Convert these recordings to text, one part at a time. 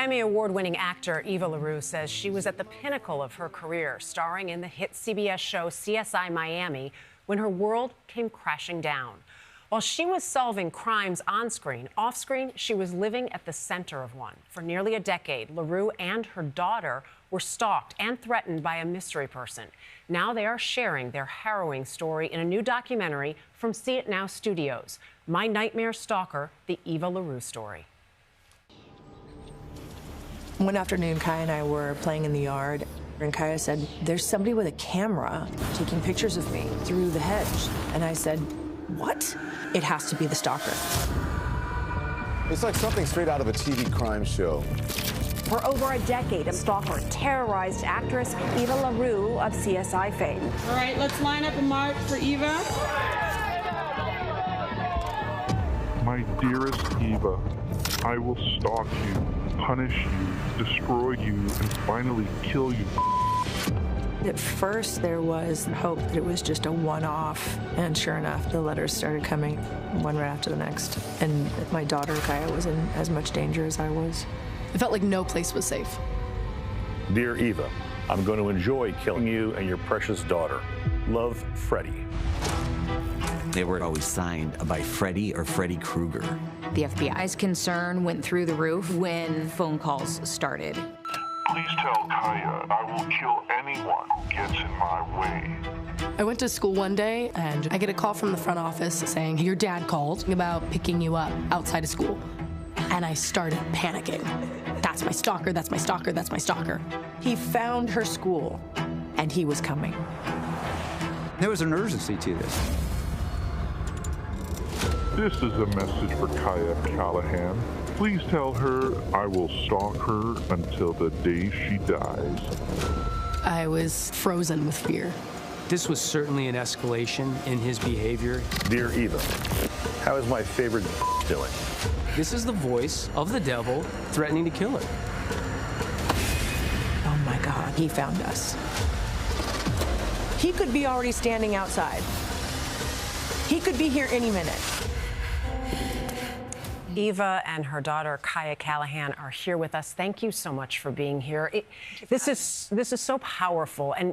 Emmy award-winning actor Eva LaRue says she was at the pinnacle of her career, starring in the hit CBS show CSI Miami, when her world came crashing down. While she was solving crimes on screen, off screen, she was living at the center of one. For nearly a decade, LaRue and her daughter were stalked and threatened by a mystery person. Now they are sharing their harrowing story in a new documentary from See It Now Studios, My Nightmare Stalker, the Eva LaRue Story. One afternoon, Kaya and I were playing in the yard, and Kaya said, "There's somebody with a camera taking pictures of me through the hedge." And I said, "What?" "It has to be the stalker." It's like something straight out of a TV crime show. For over a decade, a stalker terrorized actress Eva LaRue of CSI fame. All right, let's line up and march for Eva. My dearest Eva, I will stalk you, punish you, destroy you, and finally kill you. At first, there was hope that it was just a one-off, and sure enough, the letters started coming one right after the next. And my daughter, Kaya, was in as much danger as I was. It felt like no place was safe. Dear Eva, I'm going to enjoy killing you and your precious daughter. Love, Freddie. They were always signed by Freddie or Freddy Krueger. The FBI's concern went through the roof when phone calls started. Please tell Kaya I will kill anyone who gets in my way. I went to school one day, and I get a call from the front office saying, "Your dad called about picking you up outside of school." And I started panicking. That's my stalker, that's my stalker, that's my stalker. He found her school, and he was coming. There was an urgency to this. This is a message for Kaya Callahan. Please tell her I will stalk her until the day she dies. I was frozen with fear. This was certainly an escalation in his behavior. Dear Eva, how is my favorite doing? This is the voice of the devil threatening to kill her. Oh my God, he found us. He could be already standing outside. He could be here any minute. Eva and her daughter, Kaya Callahan, are here with us. Thank you so much for being here. This is so powerful. And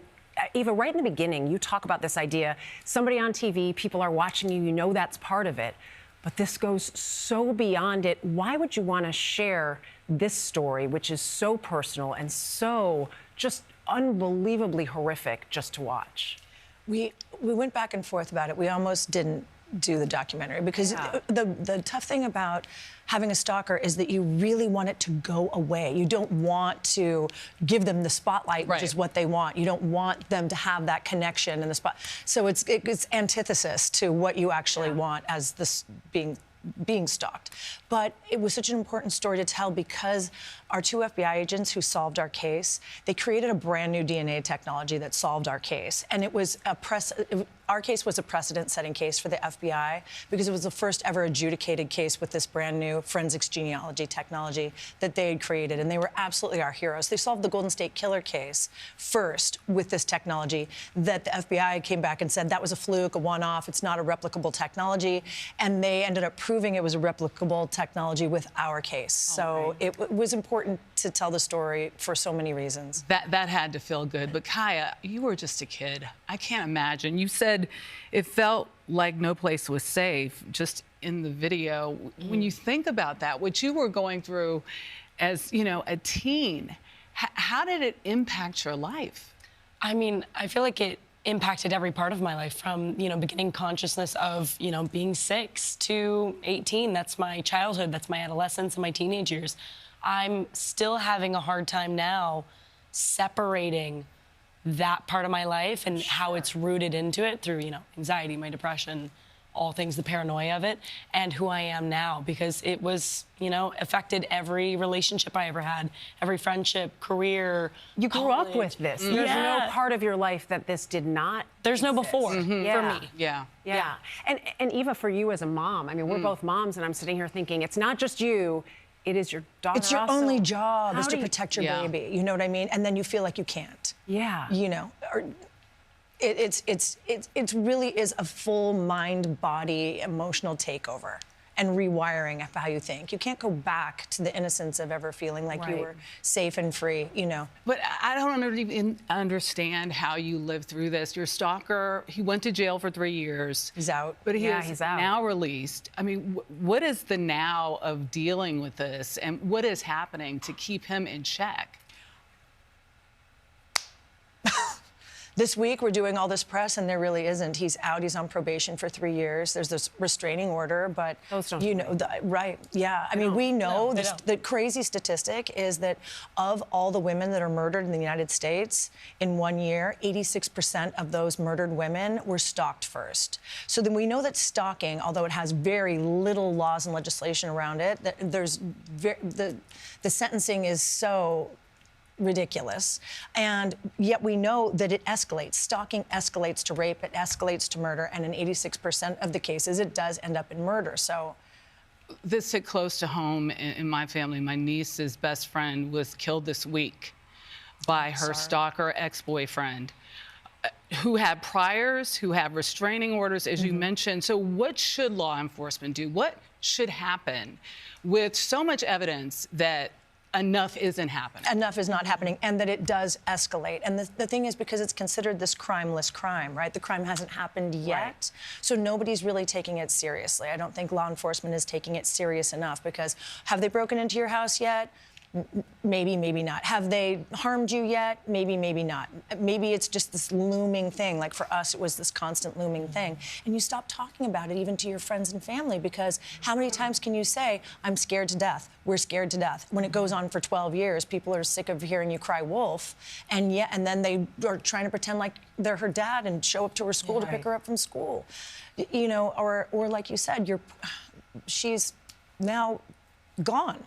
Eva, right in the beginning, you talk about this idea, somebody on TV, people are watching you, you know that's part of it. But this goes so beyond it. Why would you want to share this story, which is so personal and so just unbelievably horrific just to watch? We went back and forth about it. We almost didn't do the documentary because the tough thing about having a stalker is that you really want it to go away. You don't want to give them the spotlight, which is what they want. You don't want them to have that connection in the spot. So it's antithesis to what you actually want as this being stalked. But it was such an important story to tell because our two FBI agents who solved our case, they created a brand new DNA technology that solved our case. And it was our case was a precedent-setting case for the FBI because it was the first ever adjudicated case with this brand new forensics genealogy technology that they had created. And they were absolutely our heroes. They solved the Golden State Killer case first with this technology that the FBI came back and said that was a fluke, a one-off, it's not a replicable technology. And they ended up proving it was a replicable technology with our case. So it was important to tell the story for so many reasons. That had to feel good. But Kaya, you were just a kid. I can't imagine. You said it felt like no place was safe just in the video. When you think about that, what you were going through as, you know, a teen, how did it impact your life? I mean, I feel like it impacted every part of my life from, you know, beginning consciousness of, you know, being 6 to 18. That's my childhood. That's my adolescence and my teenage years. I'm still having a hard time now separating that part of my life and how it's rooted into it through, you know, anxiety, my depression, all things, the paranoia of it, and who I am now, because it was, you know, affected every relationship I ever had, every friendship, career. You grew up with this. There's no part of your life that this did not There's no before for me. Yeah. And Eva, for you as a mom, I mean, we're both moms, and I'm sitting here thinking, it's not just you, it is your daughter. It's your also. only job is to you protect your baby. You know what I mean? And then you feel like you can't. Yeah. You know, or it really is a full mind, body, emotional takeover. and rewiring of how you think. You can't go back to the innocence of ever feeling like you were safe and free, you know. But I don't even understand how you lived through this. Your stalker, he went to jail for 3 years. He's out. But he's out. Now released. I mean, what is the now of dealing with this, and what is happening to keep him in check? This week, we're doing all this press, and there really isn't. He's out. He's on probation for 3 years. There's this restraining order, but you know, right? Yeah. I mean, we know the crazy statistic is that of all the women that are murdered in the United States in 1 year, 86% of those murdered women were stalked first. So then we know that stalking, although it has very little laws and legislation around it, that there's the sentencing is so ridiculous, and yet we know that it escalates. Stalking escalates to rape, it escalates to murder, and in 86% of the cases, it does end up in murder. So this hit close to home in my family. My niece's best friend was killed this week by her stalker ex-boyfriend, who had priors, who have restraining orders, as you mentioned. So what should law enforcement do? What should happen with so much evidence that enough isn't happening? Enough is not happening, and that it does escalate. And the thing is, because it's considered this crimeless crime, right? The crime hasn't happened yet, so nobody's really taking it seriously. I don't think law enforcement is taking it serious enough, because have they broken into your house yet? Maybe, maybe not. Have they harmed you yet? Maybe, maybe not. Maybe it's just this looming thing. Like for us, it was this constant looming thing. And you stop talking about it even to your friends and family, because how many times can you say, I'm scared to death, we're scared to death? When it goes on for 12 years, people are sick of hearing you cry wolf, and then they are trying to pretend like they're her dad and show up to her school to pick her up from school. You know, or like you said, she's now gone.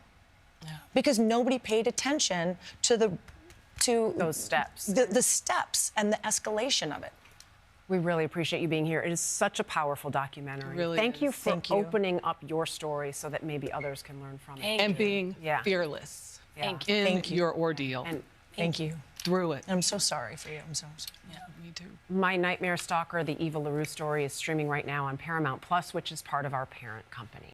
Yeah. Because nobody paid attention to those steps, the steps and the escalation of it. We really appreciate you being here. It is such a powerful documentary. Really Thank you for opening up your story so that maybe others can learn from it. And being fearless in your ordeal. And thank you. Through it. I'm so sorry for you. I'm so sorry. Yeah, me too. My Nightmare Stalker, the Eva LaRue Story, is streaming right now on Paramount Plus, which is part of our parent company.